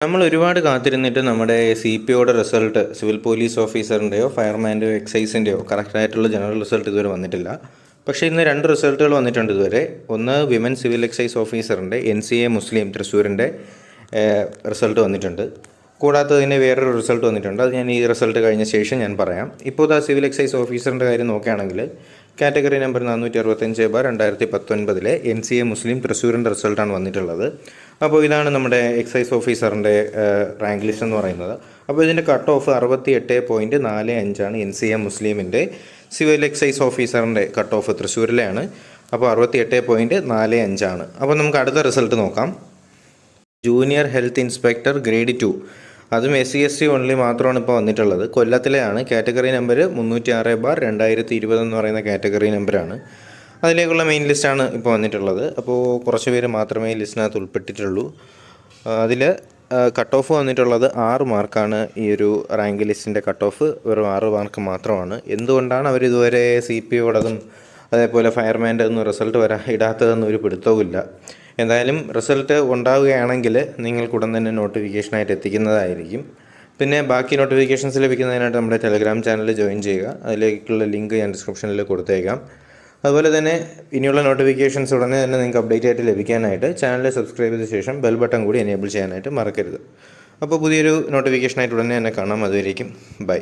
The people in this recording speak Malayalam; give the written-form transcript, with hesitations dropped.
നമ്മൾ ഒരുപാട് കാത്തിരുന്നിട്ട് നമ്മുടെ CPOയുടെ റിസൾട്ട് സിവിൽ പോലീസ് ഓഫീസറിൻ്റെയോ ഫയർമാൻ്റെയോ എക്സൈസിൻ്റെയോ കറക്റ്റായിട്ടുള്ള ജനറൽ റിസൾട്ട് ഇതുവരെ വന്നിട്ടില്ല. പക്ഷേ ഇന്ന് 2 റിസൾട്ടുകൾ വന്നിട്ടുണ്ട് ഇതുവരെ. ഒന്ന് വിമൻ സിവിൽ എക്സൈസ് ഓഫീസറിൻ്റെ NCA മുസ്ലിം തൃശ്ശൂരിൻ്റെ റിസൾട്ട് വന്നിട്ടുണ്ട്. കൂടാതെ തന്നെ വേറൊരു റിസൾട്ട് വന്നിട്ടുണ്ട്. അത് ഞാൻ ഈ റിസൾട്ട് കഴിഞ്ഞ ശേഷം ഞാൻ പറയാം. ഇപ്പോൾ സിവിൽ എക്സൈസ് ഓഫീസറിൻ്റെ കാര്യം നോക്കുകയാണെങ്കിൽ കാറ്റഗറി നമ്പർ 465/2019 NCA മുസ്ലിം തൃശ്ശൂരിൻ്റെ റിസൾട്ടാണ് വന്നിട്ടുള്ളത്. അപ്പോൾ ഇതാണ് നമ്മുടെ എക്സൈസ് ഓഫീസറിൻ്റെ റാങ്ക് ലിസ്റ്റ് എന്ന് പറയുന്നത്. അപ്പോൾ ഇതിൻ്റെ കട്ട് ഓഫ് 68.45 NCA മുസ്ലിമിൻ്റെ സിവിൽ എക്സൈസ് ഓഫീസറിൻ്റെ കട്ട് ഓഫ് തൃശ്ശൂരിലെയാണ്. അപ്പോൾ 68.45. അപ്പോൾ നമുക്ക് അടുത്ത റിസൾട്ട് നോക്കാം. ജൂനിയർ ഹെൽത്ത് ഇൻസ്പെക്ടർ ഗ്രേഡ് 2, അതും SC/ST ഓൺലി മാത്രമാണ് ഇപ്പോൾ വന്നിട്ടുള്ളത്. കൊല്ലത്തിലെയാണ്. കാറ്റഗറി നമ്പർ 306/2020 എന്ന് പറയുന്ന കാറ്റഗറി നമ്പറാണ്. അതിലേക്കുള്ള മെയിൻ ലിസ്റ്റാണ് ഇപ്പോൾ വന്നിട്ടുള്ളത്. അപ്പോൾ കുറച്ച് പേര് മാത്രമേ ലിസ്റ്റിനകത്ത് ഉൾപ്പെട്ടിട്ടുള്ളൂ. അതിൽ കട്ട് ഓഫ് വന്നിട്ടുള്ളത് 6 മാർക്കാണ്. ഈ ഒരു റാങ്ക് ലിസ്റ്റിൻ്റെ കട്ട് ഓഫ് വെറും 6 മാർക്ക് മാത്രമാണ്. എന്തുകൊണ്ടാണ് അവർ ഇതുവരെ CPOയുടേതും അതേപോലെ ഫയർമാൻ്റെ ഒന്നും റിസൾട്ട് ഇടാത്തതെന്നൊരു പിടുത്തവുമില്ല. എന്തായാലും റിസൾട്ട് ഉണ്ടാവുകയാണെങ്കിൽ നിങ്ങൾക്കുടൻ തന്നെ നോട്ടിഫിക്കേഷനായിട്ട് എത്തിക്കുന്നതായിരിക്കും. പിന്നെ ബാക്കി നോട്ടിഫിക്കേഷൻസ് ലഭിക്കുന്നതിനായിട്ട് നമ്മുടെ ടെലഗ്രാം ചാനൽ ജോയിൻ ചെയ്യുക. അതിലേക്കുള്ള ലിങ്ക് ഞാൻ ഡിസ്ക്രിപ്ഷനിൽ കൊടുത്തേക്കാം. അതുപോലെ തന്നെ ഇനിയുള്ള നോട്ടിഫിക്കേഷൻസ് ഉടനെ തന്നെ നിങ്ങൾക്ക് അപ്ഡേറ്റ് ആയിട്ട് ലഭിക്കാനായിട്ട് ചാനൽ സബ്സ്ക്രൈബ് ചെയ്ത ശേഷം ബെൽ ബട്ടൺ കൂടി എനേബിൾ ചെയ്യാനായിട്ട് മറക്കരുത്. അപ്പോൾ പുതിയൊരു നോട്ടിഫിക്കേഷനായിട്ട് ഉടനെ തന്നെ കാണാം. അതുവരേക്കും ബൈ.